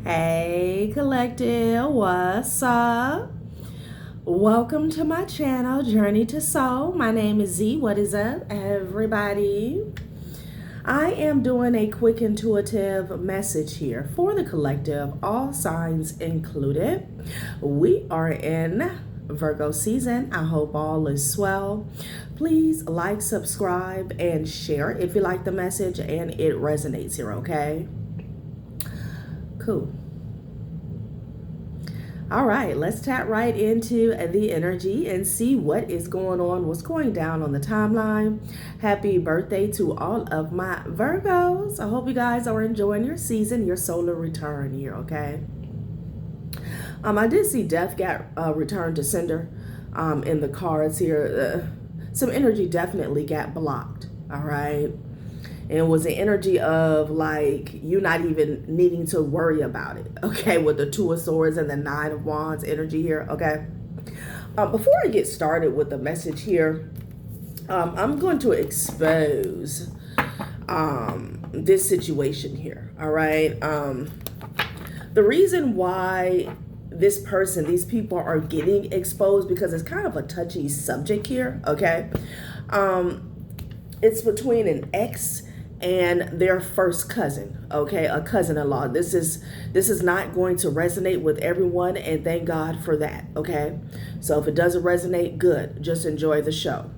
Hey collective, what's up? Welcome to my channel, Journey to Soul. My name is Z. What is up, everybody? I am doing a quick intuitive message here for the collective, all signs included. We are in Virgo season. I hope all is well. Please like, subscribe, and share if you like the message and it resonates here, okay? Cool. All right, let's tap right into the energy and see what is going on, what's going down on the timeline. Happy birthday to all of my Virgos. I hope you guys are enjoying your season, your solar return here, okay? I did see Death got returned to sender in the cards here. Some energy definitely got blocked, all right? And it was an energy of like you not even needing to worry about it, okay, with the Two of Swords and the Nine of Wands energy here, okay? Before I get started with the message here, I'm going to expose this situation here, all right? The reason why this person, these people are getting exposed because it's kind of a touchy subject here, okay? It's between an ex and their first cousin, okay, a cousin-in-law. This is not going to resonate with everyone, and thank God for that, okay? So if it doesn't resonate, good. Just enjoy the show.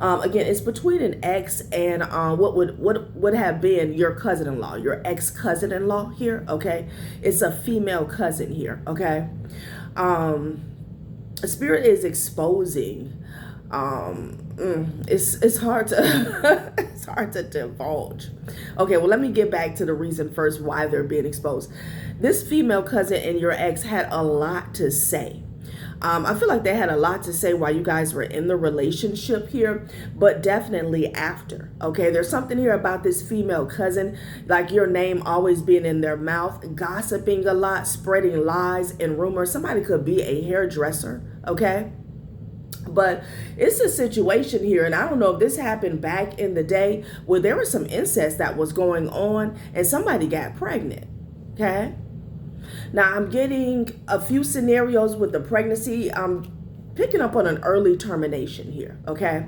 Again, it's between an ex and what would have been your cousin-in-law, your ex-cousin-in-law here, okay? It's a female cousin here, okay? Spirit is exposing. It's hard to it's hard to divulge. Okay, well, let me get back to the reason first why they're being exposed. This female cousin and your ex had a lot to say. I feel like they had a lot to say while you guys were in the relationship here, but definitely after. Okay, there's something here about this female cousin, like your name always being in their mouth, gossiping a lot, spreading lies and rumors. Somebody could be a hairdresser, okay? But it's a situation here, and I don't know if this happened back in the day where there was some incest that was going on and somebody got pregnant, okay? Now, I'm getting a few scenarios with the pregnancy. I'm picking up on an early termination here, okay?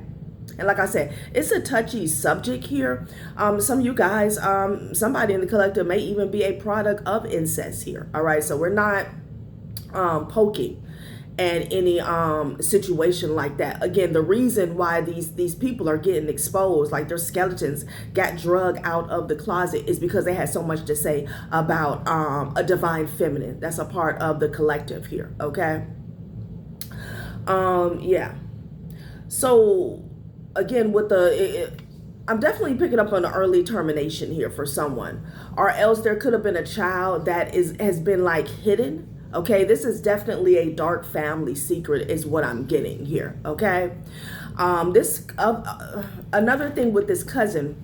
And like I said, it's a touchy subject here. Some of you guys, somebody in the collective may even be a product of incest here, all right? So we're not poking and any situation like that. Again, the reason why these people are getting exposed, like their skeletons got drug out of the closet, is because they had so much to say about a divine feminine that's a part of the collective here, okay? Yeah. So again, with I'm definitely picking up on the early termination here for someone, or else there could have been a child that has been like hidden. Okay, this is definitely a dark family secret is what I'm getting here, okay? Another thing with this cousin,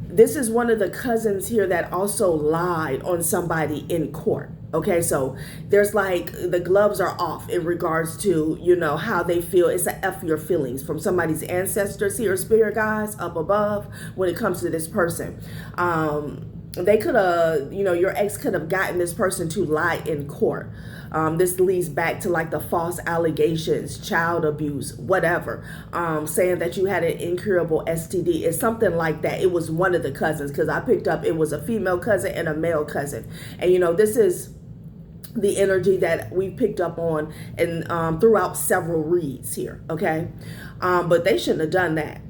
this is one of the cousins here that also lied on somebody in court, okay? So there's like the gloves are off in regards to, you know, how they feel. It's a F your feelings from somebody's ancestors here, spirit guides up above when it comes to this person. They could have, you know, your ex could have gotten this person to lie in court. This leads back to like the false allegations, child abuse, whatever, saying that you had an incurable STD. It's something like that. It was one of the cousins, because I picked up it was a female cousin and a male cousin. And, you know, this is the energy that we picked up on and throughout several reads here, okay? But they shouldn't have done that.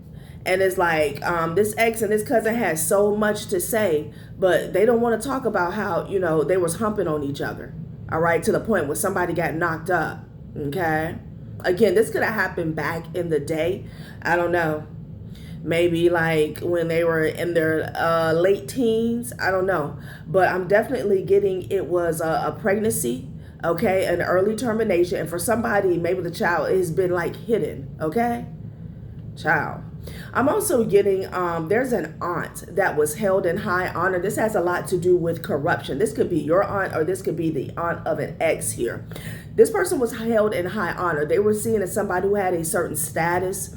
And it's like this ex and this cousin has so much to say, but they don't want to talk about how, you know, they was humping on each other, all right, to the point where somebody got knocked up, okay? Again, this could have happened back in the day. I don't know. Maybe like when they were in their late teens. I don't know. But I'm definitely getting it was a pregnancy, okay, an early termination. And for somebody, maybe the child has been like hidden, okay? Child. I'm also getting, there's an aunt that was held in high honor. This has a lot to do with corruption. This could be your aunt, or this could be the aunt of an ex here. This person was held in high honor. They were seen as somebody who had a certain status.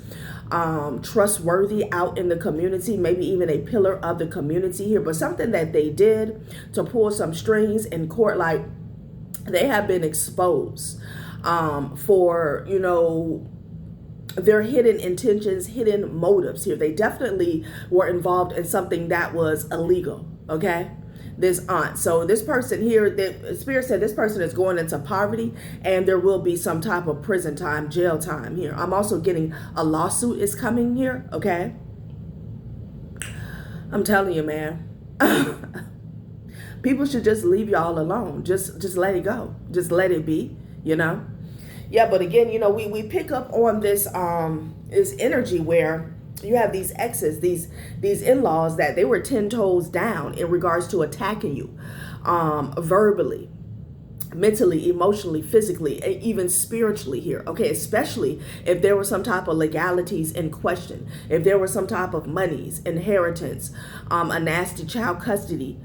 trustworthy out in the community, maybe even a pillar of the community here, but something that they did to pull some strings in court, like they have been exposed for, you know, their hidden intentions, hidden motives here. They definitely were involved in something that was illegal, okay? This aunt. So this person here, the spirit said this person is going into poverty, and there will be some type of prison time, jail time here. I'm also getting a lawsuit is coming here, okay? I'm telling you, man. People should just leave y'all alone. Just let it go. Just let it be, you know? Yeah, but again, you know, we pick up on this energy where you have these exes, these in-laws that they were 10 toes down in regards to attacking you verbally, mentally, emotionally, physically, even spiritually here. Okay, especially if there were some type of legalities in question, if there were some type of monies, inheritance, a nasty child custody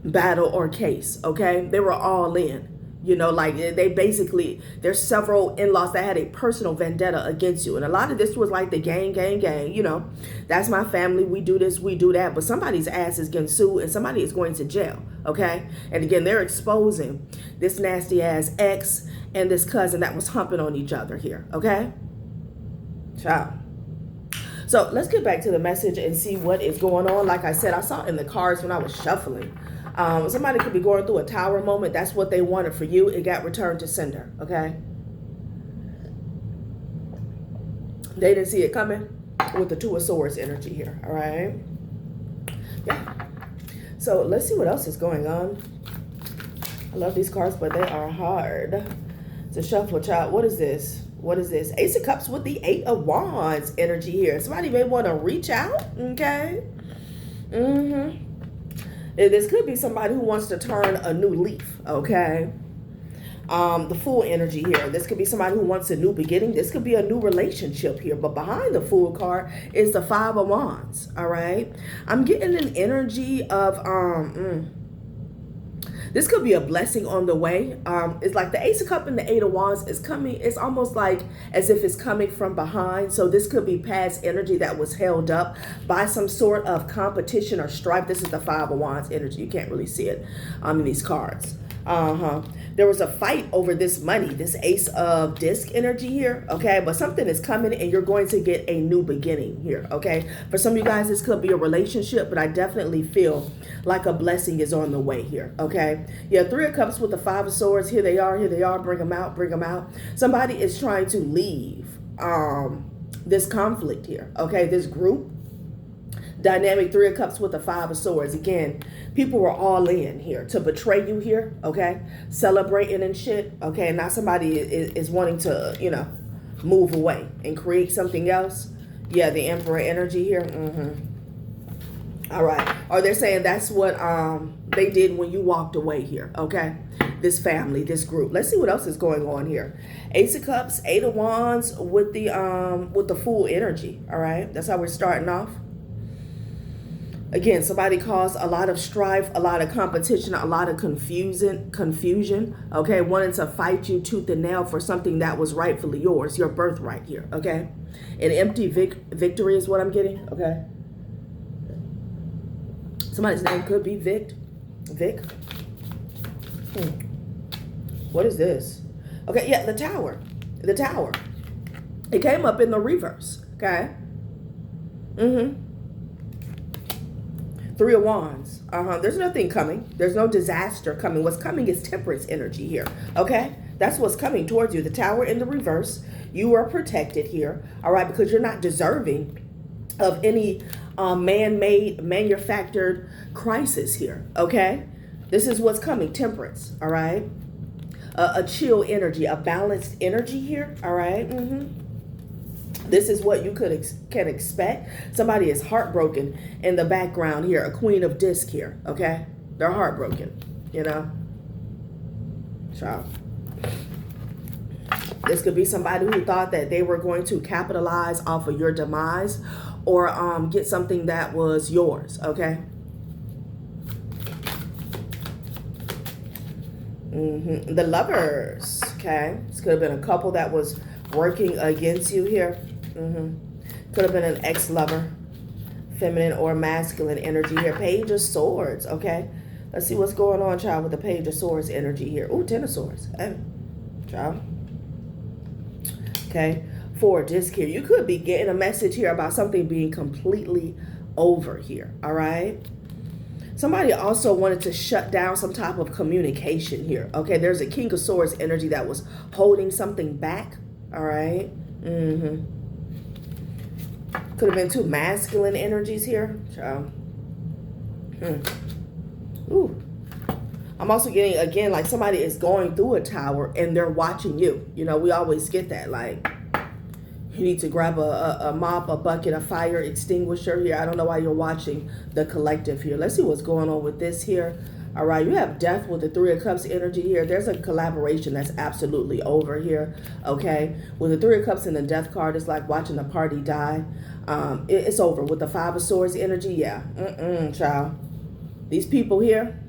battle or case. Okay, they were all in. You know, like they basically, there's several in-laws that had a personal vendetta against you. And a lot of this was like the gang, you know, that's my family. We do this, we do that. But somebody's ass is getting sued and somebody is going to jail. Okay. And again, they're exposing this nasty ass ex and this cousin that was humping on each other here. Okay. Ciao. So let's get back to the message and see what is going on. Like I said, I saw in the cards when I was shuffling. Somebody could be going through a tower moment. That's what they wanted for you. It got returned to sender, okay? They didn't see it coming with the Two of Swords energy here, all right? Yeah. So let's see what else is going on. I love these cards, but they are hard to shuffle, child. What is this? What is this? Ace of Cups with the Eight of Wands energy here. Somebody may want to reach out, okay? This could be somebody who wants to turn a new leaf, okay? The Fool energy here. This could be somebody who wants a new beginning. This could be a new relationship here. But behind the Fool card is the Five of Wands, all right? I'm getting an energy of, this could be a blessing on the way. It's like the Ace of Cups and the Eight of Wands is coming. It's almost like as if it's coming from behind. So this could be past energy that was held up by some sort of competition or strife. This is the Five of Wands energy. You can't really see it in these cards. There was a fight over this money, this Ace of Disc energy here, okay? But something is coming and you're going to get a new beginning here, okay? For some of you guys, this could be a relationship, but I definitely feel like a blessing is on the way here, okay? Yeah, Three of Cups with the Five of Swords. Here they are, bring them out, bring them out. Somebody is trying to leave this conflict here, okay? This group dynamic. Three of Cups with the Five of Swords. Again, people were all in here to betray you here, okay? Celebrating and shit, okay? Now somebody is wanting to, you know, move away and create something else. Yeah, the Emperor energy here. All right. Or they're saying that's what they did when you walked away here, okay? This family, this group. Let's see what else is going on here. Ace of Cups, Eight of Wands with the Fool energy, all right? That's how we're starting off. Again, somebody caused a lot of strife, a lot of competition, a lot of confusion, okay? Wanting to fight you tooth and nail for something that was rightfully yours, your birthright here, okay? An empty victory is what I'm getting, okay? Somebody's name could be Vic. What is this? Okay, yeah, the Tower. The Tower. It came up in the reverse, okay? Three of Wands. There's nothing coming. There's no disaster coming. What's coming is Temperance energy here. Okay? That's what's coming towards you. The Tower in the reverse. You are protected here. All right? Because you're not deserving of any man-made, manufactured crisis here. Okay? This is what's coming. Temperance. All right? A chill energy. A balanced energy here. All right? This is what you can expect. Somebody is heartbroken in the background here. A Queen of Disc here, okay? They're heartbroken, you know? Child. This could be somebody who thought that they were going to capitalize off of your demise or get something that was yours, okay? The Lovers, okay? This could have been a couple that was working against you here. Could have been an ex-lover, feminine or masculine energy here. Page of Swords, okay? Let's see what's going on, child, with the Page of Swords energy here. Ooh, Ten of Swords. Hey, child. Okay, Four of Discs here. You could be getting a message here about something being completely over here, all right? Somebody also wanted to shut down some type of communication here, okay? There's a King of Swords energy that was holding something back, all right? Could have been two masculine energies here, child. Ooh. I'm also getting, again, like somebody is going through a tower and they're watching you. You know, we always get that, like, you need to grab a mop, a bucket, a fire extinguisher here. I don't know why you're watching the collective here. Let's see what's going on with this here. All right, you have Death with the Three of Cups energy here. There's a collaboration that's absolutely over here, okay? With the Three of Cups and the Death card, it's like watching a party die. It's over. With the Five of Swords energy, yeah. Child. These people here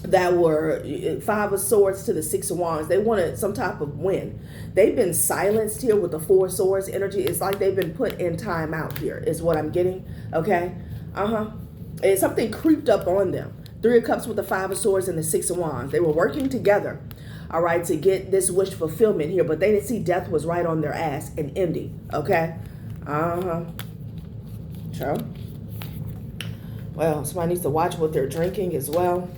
that were Five of Swords to the Six of Wands, they wanted some type of win. They've been silenced here with the Four of Swords energy. It's like they've been put in time out here is what I'm getting, okay? And something creeped up on them. Three of Cups with the Five of Swords and the Six of Wands. They were working together, all right, to get this wish fulfillment here, but they didn't see death was right on their ass and ending, okay? Sure. Well, somebody needs to watch what they're drinking as well.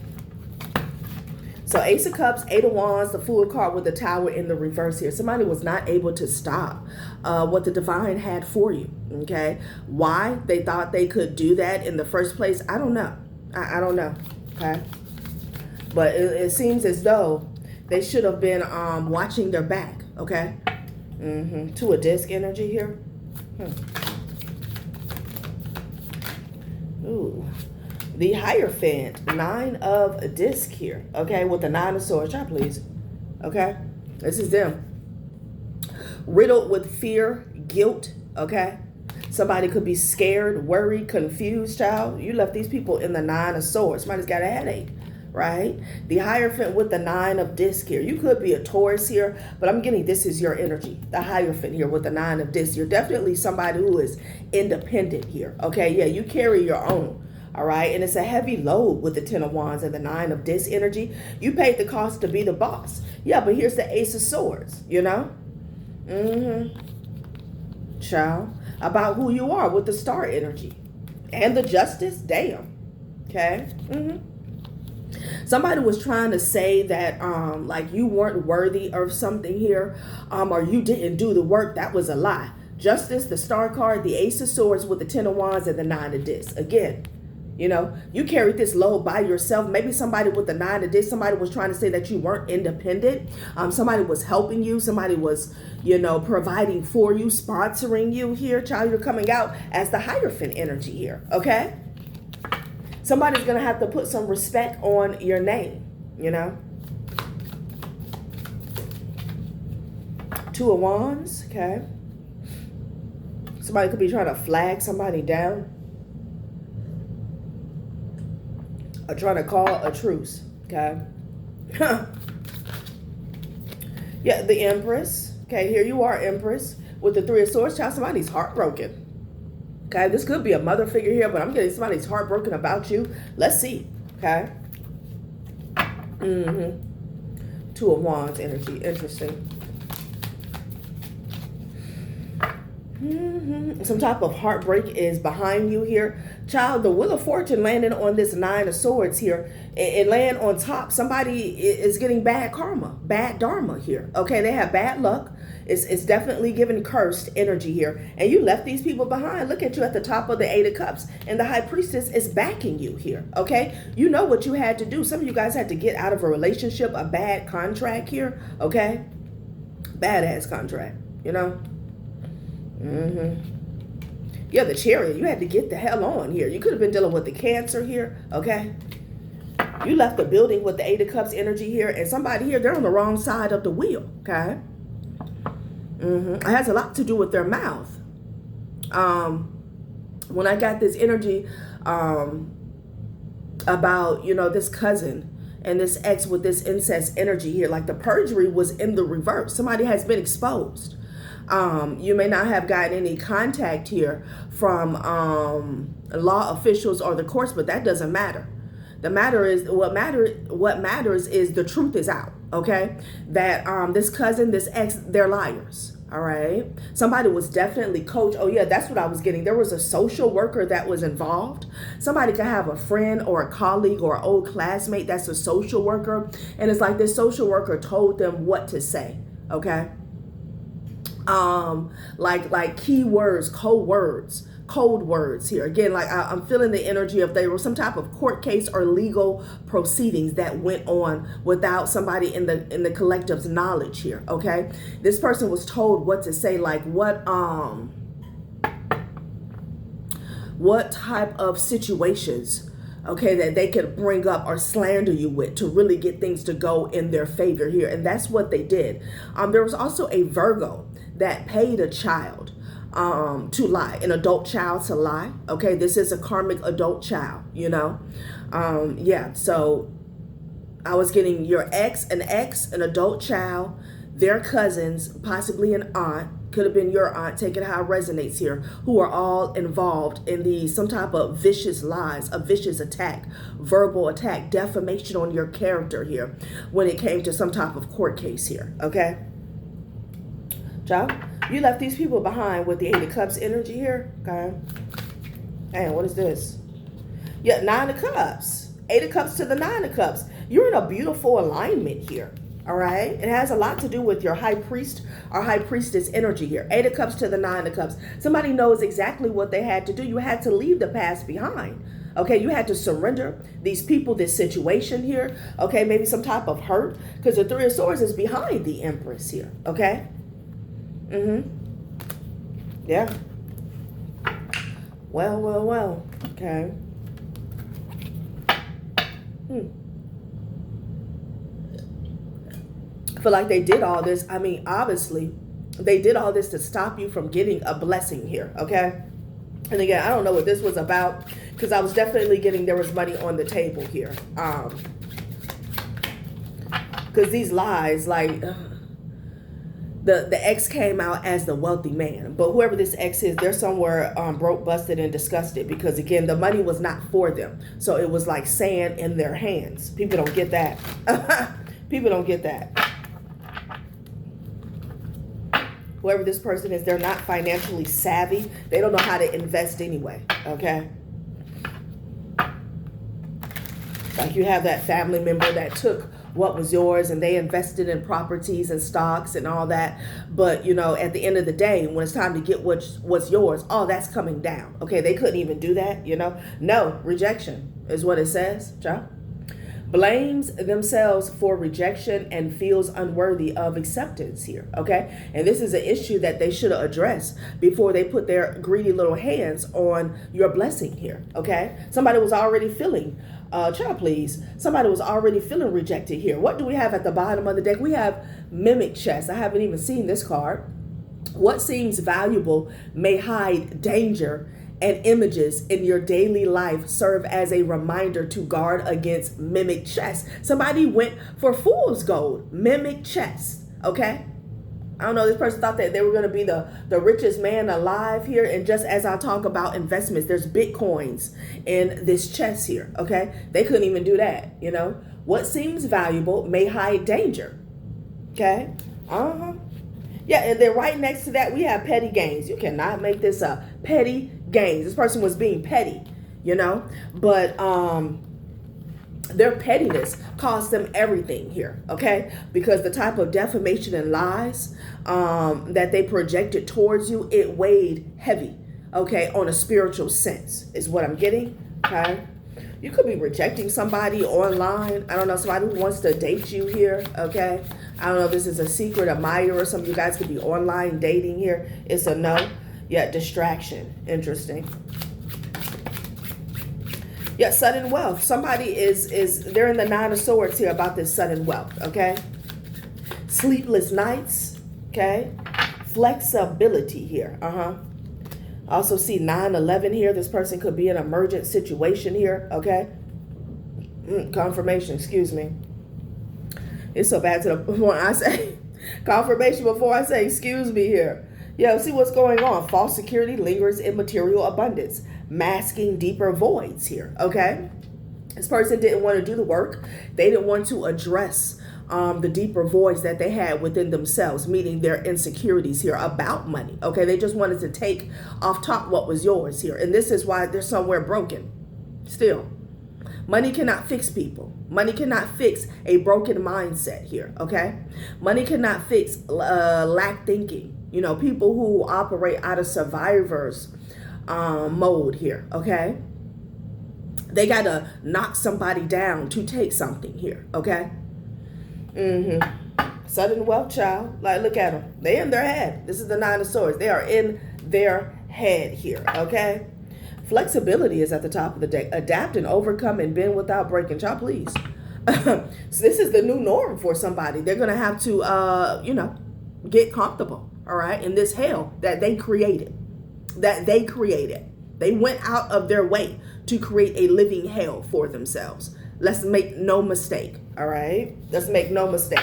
So Ace of Cups, Eight of Wands, the Fool card with the Tower in the reverse here. Somebody was not able to stop what the divine had for you, okay? Why they thought they could do that in the first place, I don't know. I don't know, okay? But it seems as though they should have been watching their back, okay? Two of Disc energy here. Ooh. The Hierophant, Nine of Disc here, okay, with the Nine of Swords. Try, please, okay? This is them. Riddled with fear, guilt, okay? Somebody could be scared, worried, confused, child. You left these people in the Nine of Swords. Somebody's got a headache, right? The Hierophant with the Nine of Disc here. You could be a Taurus here, but I'm getting this is your energy. The Hierophant here with the Nine of Disc. You're definitely somebody who is independent here, okay? Yeah, you carry your own. All right, and it's a heavy load with the Ten of Wands and the Nine of Disc energy. You paid the cost to be the boss. Yeah, but here's the Ace of Swords, you know? Child, about who you are with the Star energy. And the Justice, damn, okay? Somebody was trying to say that, like you weren't worthy of something here, or you didn't do the work. That was a lie. Justice, the Star card, the Ace of Swords with the Ten of Wands and the Nine of Disc. Again, you know, you carried this load by yourself. Maybe somebody with the Nine of Disc, somebody was trying to say that you weren't independent. Somebody was helping you. Somebody was, you know, providing for you, sponsoring you here. Child, you're coming out as the Hierophant energy here, okay? Somebody's going to have to put some respect on your name, you know? Two of Wands, okay? Somebody could be trying to flag somebody down. Or trying to call a truce, okay? Yeah, the Empress. Okay, here you are, Empress. With the Three of Swords, child, somebody's heartbroken. Okay, this could be a mother figure here, but I'm getting somebody's heartbroken about you. Let's see, okay? Two of Wands energy, interesting. Some type of heartbreak is behind you here. Child, the Wheel of Fortune landing on this Nine of Swords here. It land on top. Somebody is getting bad karma, bad dharma here. Okay, they have bad luck. It's definitely giving cursed energy here. And you left these people behind. Look at you at the top of the Eight of Cups. And the High Priestess is backing you here. Okay, you know what you had to do. Some of you guys had to get out of a relationship, a bad contract here. Okay, badass contract, you know. Yeah, the Chariot. You had to get the hell on here. You could have been dealing with the Cancer here, okay? You left the building with the Eight of Cups energy here, and somebody here, they're on the wrong side of the wheel, okay? It has a lot to do with their mouth. When I got this energy about, you know, this cousin and this ex with this incest energy here, like the perjury was in the reverse. Somebody has been exposed. You may not have gotten any contact here from law officials or the courts, but that doesn't matter. The matter is what matters is the truth is out. Okay, that this cousin, this ex, they're liars. All right, somebody was definitely coached. Oh yeah, that's what I was getting. There was a social worker that was involved. Somebody could have a friend or a colleague or an old classmate that's a social worker, and it's like this social worker told them what to say. Okay, like keywords, cold words here. Again, like I'm feeling the energy of there was some type of court case or legal proceedings that went on without somebody in the collective's knowledge here. Okay, this person was told what to say, like what type of situations, okay, that they could bring up or slander you with to really get things to go in their favor here. And that's what they did. There was also a Virgo that paid a child to lie, an adult child to lie. Okay, this is a karmic adult child, you know. Yeah, so I was getting your ex, an adult child, their cousins, possibly an aunt, could have been your aunt, take it how it resonates here, who are all involved in some type of vicious lies, a vicious attack, verbal attack, defamation on your character here when it came to some type of court case here. Okay, child, you left these people behind with the Eight of Cups energy here. Okay, and what is this? Yeah, Nine of Cups, Eight of Cups to the Nine of Cups. You're in a beautiful alignment here. All right, it has a lot to do with your high priest or high priestess energy here. Eight of Cups to the Nine of Cups. Somebody knows exactly what they had to do. You had to leave the past behind. Okay, you had to surrender these people, this situation here. Okay, maybe some type of hurt, because the Three of Swords is behind the Empress here. Okay. Yeah. Well. Okay. I feel like they did all this. I mean, obviously, they did all this to stop you from getting a blessing here, okay? And again, I don't know what this was about, because I was definitely getting there was money on the table here. Because these lies, like, the ex came out as the wealthy man. But whoever this ex is, they're somewhere broke, busted, and disgusted, because, again, the money was not for them. So it was like sand in their hands. People don't get that. People don't get that. Whoever this person is, they're not financially savvy. They don't know how to invest anyway, okay? Like you have that family member that took what was yours and they invested in properties and stocks and all that. But, you know, at the end of the day, when it's time to get what's yours, all that's coming down. Okay, they couldn't even do that, you know? No, rejection is what it says, child. Blames themselves for rejection and feels unworthy of acceptance here, okay? And this is an issue that they should address before they put their greedy little hands on your blessing here, okay? Somebody was already feeling, child please, somebody was already feeling rejected here. What do we have at the bottom of the deck? We have Mimic Chest. I haven't even seen this card. What seems valuable may hide danger, and images in your daily life serve as a reminder to guard against mimic chest. Somebody went for fool's gold, mimic chest, okay? I don't know, this person thought that they were going to be the richest man alive here. And just as I talk about investments, there's Bitcoins in this chest here, okay? They couldn't even do that, you know? What seems valuable may hide danger, okay? Yeah, and then right next to that, we have petty gains. You cannot make this up. Petty gains. This person was being petty, you know, but their pettiness cost them everything here, okay? Because the type of defamation and lies that they projected towards you, it weighed heavy, okay, on a spiritual sense is what I'm getting, okay? You could be rejecting somebody online. I don't know, somebody who wants to date you here, okay? I don't know if this is a secret admirer or something. You guys could be online dating here. It's a no. Yeah, distraction. Interesting. Yeah, sudden wealth. Somebody they're in the Nine of Swords here about this sudden wealth, okay? Sleepless nights, okay? Flexibility here, Also see 9/11 here. This person could be in an emergent situation here, okay? Confirmation, excuse me. It's so bad to the point I say confirmation before I say excuse me here. Yeah, see what's going on. False security lingers in material abundance, masking deeper voids here, okay? This person didn't want to do the work. They didn't want to address the deeper voids that they had within themselves, meaning their insecurities here about money, okay? They just wanted to take off top what was yours here. And this is why they're somewhere broken still. Money cannot fix people. Money cannot fix a broken mindset here, okay? Money cannot fix lack thinking. You know, people who operate out of survivor's mode here, okay? They got to knock somebody down to take something here, okay? Sudden wealth, child. Like, look at them. They in their head. This is the Nine of Swords. They are in their head here, okay? Flexibility is at the top of the deck. Adapt and overcome and bend without breaking. Child, please. So this is the new norm for somebody. They're going to have to, you know, get comfortable, all right, in this hell that they created. They went out of their way to create a living hell for themselves. Let's make no mistake, all right? Let's make no mistake.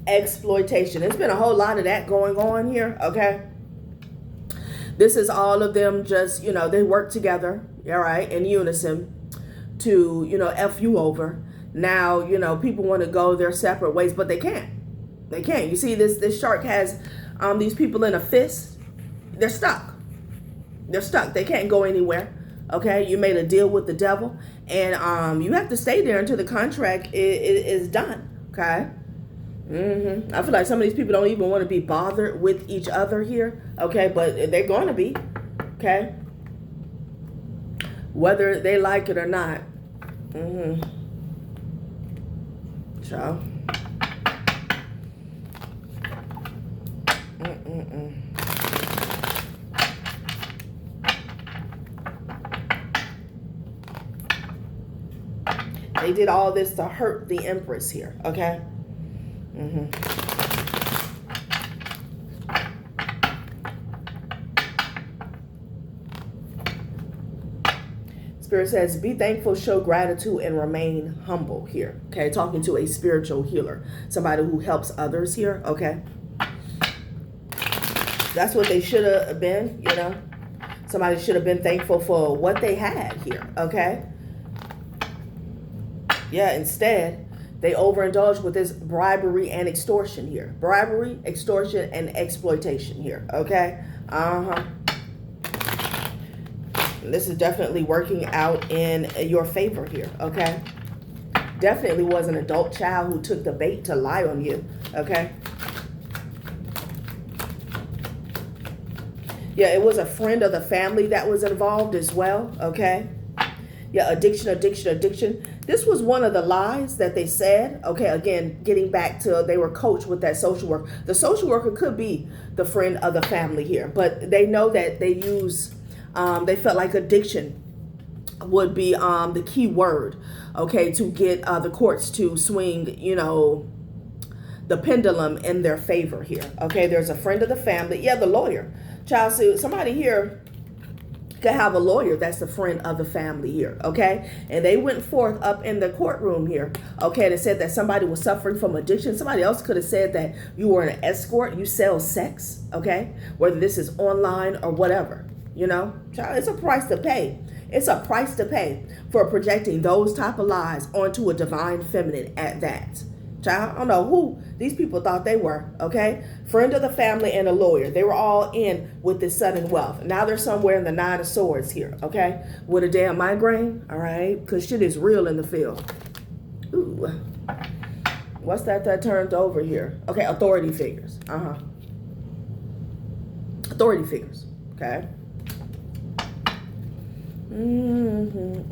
Exploitation. There's been a whole lot of that going on here, okay? This is all of them just, you know, they work together, all right, in unison to, you know, F you over. Now, you know, people want to go their separate ways, but they can't. They can't. You see, this shark has these people in a fist. They're stuck. They're stuck. They can't go anywhere. Okay, you made a deal with the devil, and you have to stay there until the contract is done. Okay. I feel like some of these people don't even want to be bothered with each other here. Okay, but they're going to be. Okay. Whether they like it or not. Child. They did all this to hurt the Empress here, okay? Spirit says, be thankful, show gratitude, and remain humble here, okay? Talking to a spiritual healer, somebody who helps others here, okay? That's what they should have been, you know? Somebody should have been thankful for what they had here, okay? Yeah, instead, they overindulge with this bribery and extortion here. Bribery, extortion, and exploitation here, okay? This is definitely working out in your favor here, okay? Definitely was an adult child who took the bait to lie on you, okay? Yeah, it was a friend of the family that was involved as well, okay? Yeah, addiction. This was one of the lies that they said. Okay, again, getting back to they were coached with that social worker. The social worker could be the friend of the family here, but they know that they use, they felt like addiction would be the key word, okay, to get the courts to swing, you know, the pendulum in their favor here. Okay, there's a friend of the family. Yeah, the lawyer. Child suit. Somebody here could have a lawyer that's a friend of the family here, okay? And they went forth up in the courtroom here, okay, and it said that somebody was suffering from addiction. Somebody else could have said that you were an escort, you sell sex, okay? Whether this is online or whatever, you know? Child, it's a price to pay. It's a price to pay for projecting those type of lies onto a divine feminine at that. Child, I don't know who these people thought they were, okay? Friend of the family and a lawyer. They were all in with this sudden wealth. Now they're somewhere in the Nine of Swords here, okay? With a damn migraine, all right? Because shit is real in the field. Ooh. What's that turned over here? Okay, authority figures. Authority figures, okay?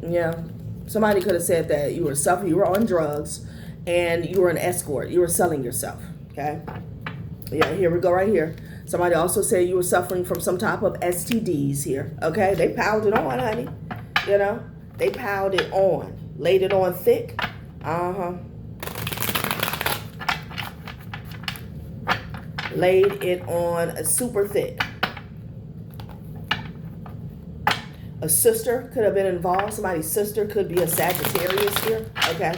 Yeah. Somebody could have said that you were suffering, you were on drugs, and you were an escort. You were selling yourself, okay? Yeah, here we go right here. Somebody also said you were suffering from some type of STDs here, okay? They piled it on, honey. You know? They piled it on. Laid it on thick. Laid it on super thick. A sister could have been involved. Somebody's sister could be a Sagittarius here. Okay.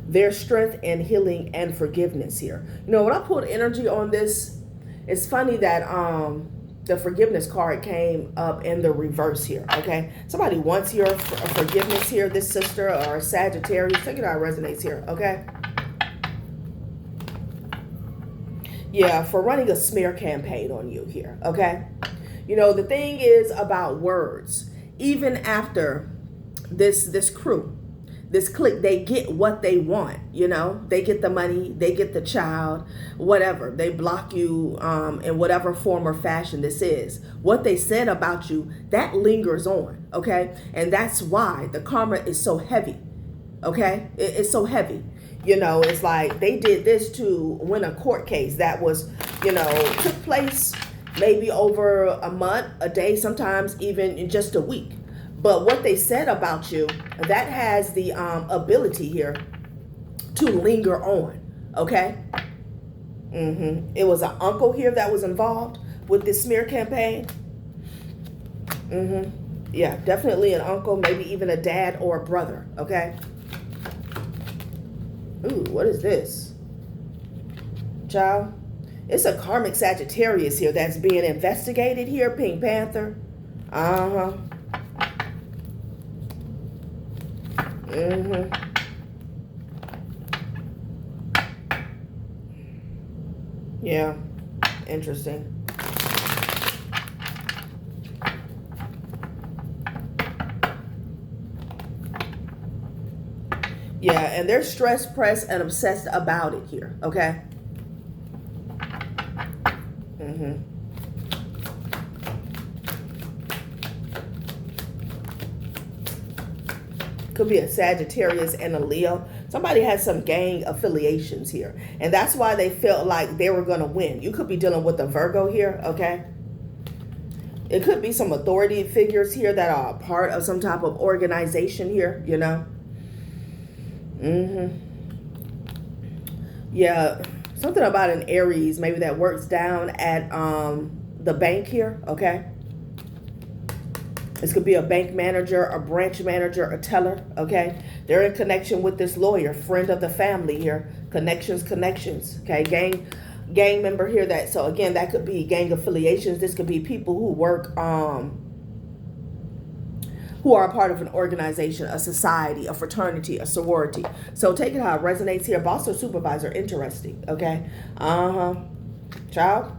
There's strength and healing and forgiveness here. You know, when I pulled energy on this, it's funny that the forgiveness card came up in the reverse here. Okay. Somebody wants your forgiveness here. This sister or Sagittarius. Look at how it resonates here. Okay. Yeah, for running a smear campaign on you here, okay? You know, the thing is about words. Even after this crew, this clique, they get what they want, you know? They get the money, they get the child, whatever. They block you in whatever form or fashion this is. What they said about you, that lingers on, okay? And that's why the karma is so heavy, okay? It's so heavy. You know, it's like they did this to win a court case that was, you know, took place maybe over a month, a day, sometimes even in just a week. But what they said about you, that has the ability here to linger on, okay? It was an uncle here that was involved with this smear campaign. Yeah, definitely an uncle, maybe even a dad or a brother, okay? Ooh, what is this? Child, it's a karmic Sagittarius here that's being investigated here, Pink Panther. Yeah, interesting. Yeah, and they're stressed, pressed, and obsessed about it here, okay? Could be a Sagittarius and a Leo. Somebody has some gang affiliations here. And that's why they felt like they were going to win. You could be dealing with a Virgo here, okay? It could be some authority figures here that are a part of some type of organization here, you know? Yeah, something about an Aries maybe that works down at the bank here, okay? This could be a bank manager, a branch manager, a teller, okay? They're in connection with this lawyer, friend of the family here. Connections, okay? Gang member here. That so again, that could be gang affiliations. This could be people who work who are a part of an organization, a society, a fraternity, a sorority. So take it how it resonates here. Boss or supervisor, interesting, okay? Child.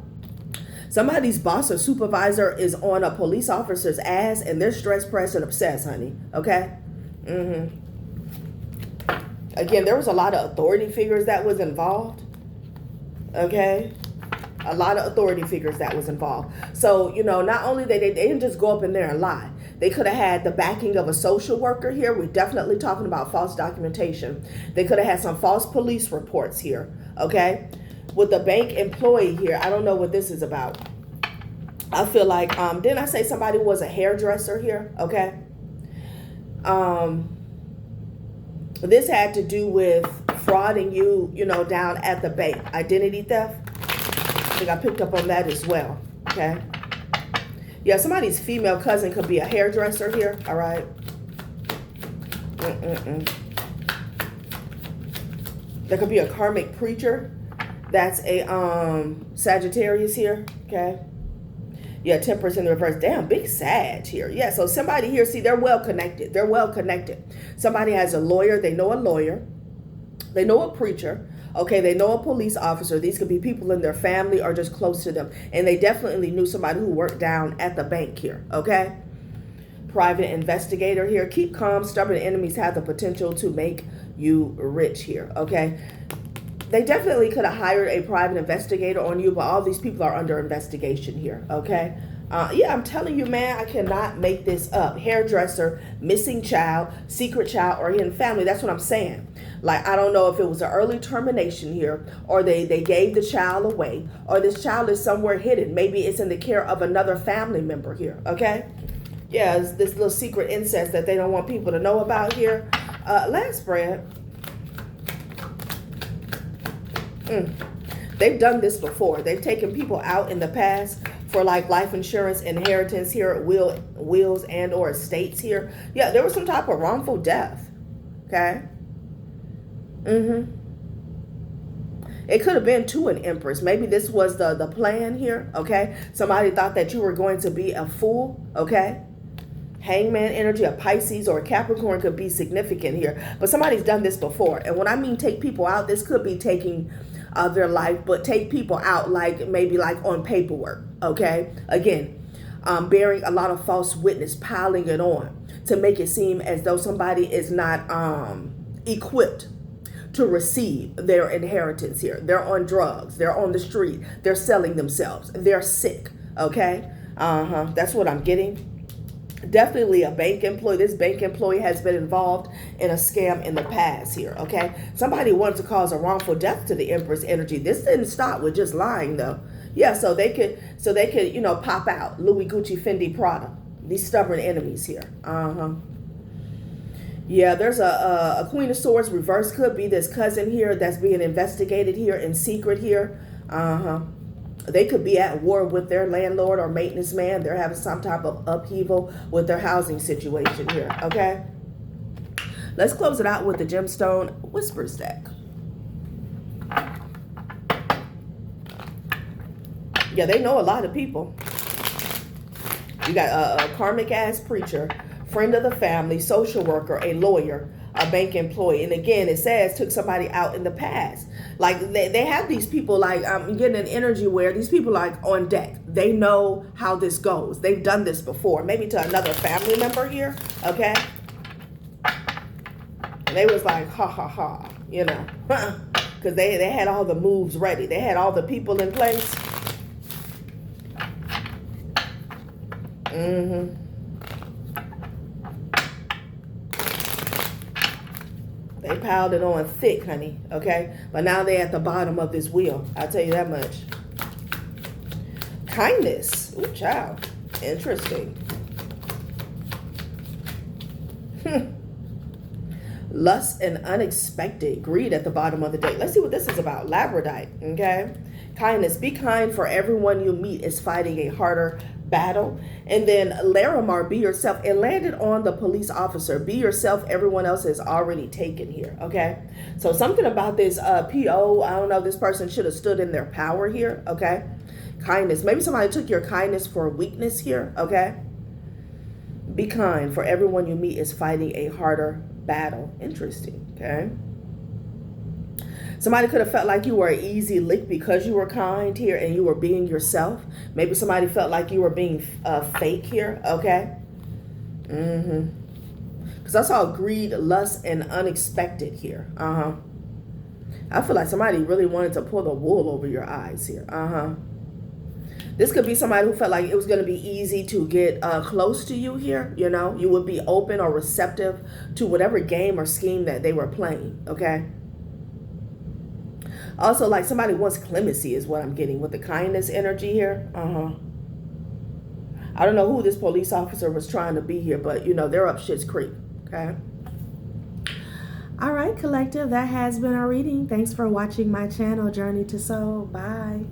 Somebody's boss or supervisor is on a police officer's ass and they're stressed, pressed, and obsessed, honey, okay? Again, there was a lot of authority figures that was involved, okay? A lot of authority figures that was involved. So, you know, not only they didn't just go up in there and lie. They could have had the backing of a social worker here. We're definitely talking about false documentation. They could have had some false police reports here, okay? With the bank employee here, I don't know what this is about. I feel like, didn't I say somebody was a hairdresser here, okay? This had to do with frauding you, you know, down at the bank. Identity theft. I think I picked up on that as well, okay? Yeah, somebody's female cousin could be a hairdresser here, all right? There could be a karmic preacher. That's a Sagittarius here, okay? Yeah, Temperance in the reverse. Damn, big Sag here. Yeah, so somebody here, see, they're well connected. They're well connected. Somebody has a lawyer. They know a lawyer. They know a preacher. Okay, they know a police officer. These could be people in their family or just close to them. And they definitely knew somebody who worked down at the bank here, okay? Private investigator here. Keep calm. Stubborn enemies have the potential to make you rich here, okay? They definitely could have hired a private investigator on you, but all these people are under investigation here, okay? Yeah, I'm telling you, man, I cannot make this up. Hairdresser, missing child, secret child, or hidden family. That's what I'm saying. Like, I don't know if it was an early termination here, or they gave the child away, or this child is somewhere hidden. Maybe it's in the care of another family member here, okay? Yeah, it's this little secret incest that they don't want people to know about here. Last spread. They've done this before. They've taken people out in the past for like life insurance, inheritance here, wills and or estates here. Yeah, there was some type of wrongful death. Okay. It could have been to an empress. Maybe this was the plan here. Okay. Somebody thought that you were going to be a fool. Okay. Hangman energy, a Pisces or a Capricorn could be significant here. But somebody's done this before. And when I mean take people out, this could be taking their life, but take people out like maybe like on paperwork. Okay. Again, bearing a lot of false witness, piling it on to make it seem as though somebody is not equipped to receive their inheritance here. They're on drugs. They're on the street. They're selling themselves. They're sick. Okay. That's what I'm getting. Definitely a bank employee. This bank employee has been involved in a scam in the past here. Okay. Somebody wanted to cause a wrongful death to the Empress energy. This didn't stop with just lying though. Yeah. So they could, you know, pop out Louis, Gucci, Fendi, Prada. These stubborn enemies here. Yeah, there's a Queen of Swords reverse. Could be this cousin here that's being investigated here in secret here. They could be at war with their landlord or maintenance man. They're having some type of upheaval with their housing situation here. Okay. Let's close it out with the Gemstone Whispers deck. Yeah, they know a lot of people. You got a karmic ass preacher, friend of the family, social worker, a lawyer, a bank employee. And again, it says took somebody out in the past. Like they have these people, like I'm getting an energy where these people are like on deck. They know how this goes. They've done this before, maybe to another family member here. Okay. And they was like, ha, ha, ha, you know, because they had all the moves ready. They had all the people in place. They piled it on thick, honey, okay? But now they're at the bottom of this wheel. I'll tell you that much. Kindness. Ooh, child. Interesting. Lust and unexpected. Greed at the bottom of the deck. Let's see what this is about. Labradorite, okay? Kindness. Be kind, for everyone you meet is fighting a harder battle. And then Larimar, be yourself. It landed on the police officer. Be yourself. Everyone else is already taken here. Okay. So something about this PO, I don't know, this person should have stood in their power here. Okay. Kindness. Maybe somebody took your kindness for weakness here. Okay. Be kind, for everyone you meet is fighting a harder battle. Interesting. Okay. Somebody could have felt like you were an easy lick because you were kind here and you were being yourself. Maybe somebody felt like you were being fake here. Okay. Because I saw greed, lust, and unexpected here. I feel like somebody really wanted to pull the wool over your eyes here. This could be somebody who felt like it was going to be easy to get close to you here. You know, you would be open or receptive to whatever game or scheme that they were playing. Okay. Also, like somebody wants clemency is what I'm getting with the kindness energy here. I don't know who this police officer was trying to be here, but, you know, they're up shit's creek. Okay. All right, collective. That has been our reading. Thanks for watching my channel, Journey to Soul. Bye.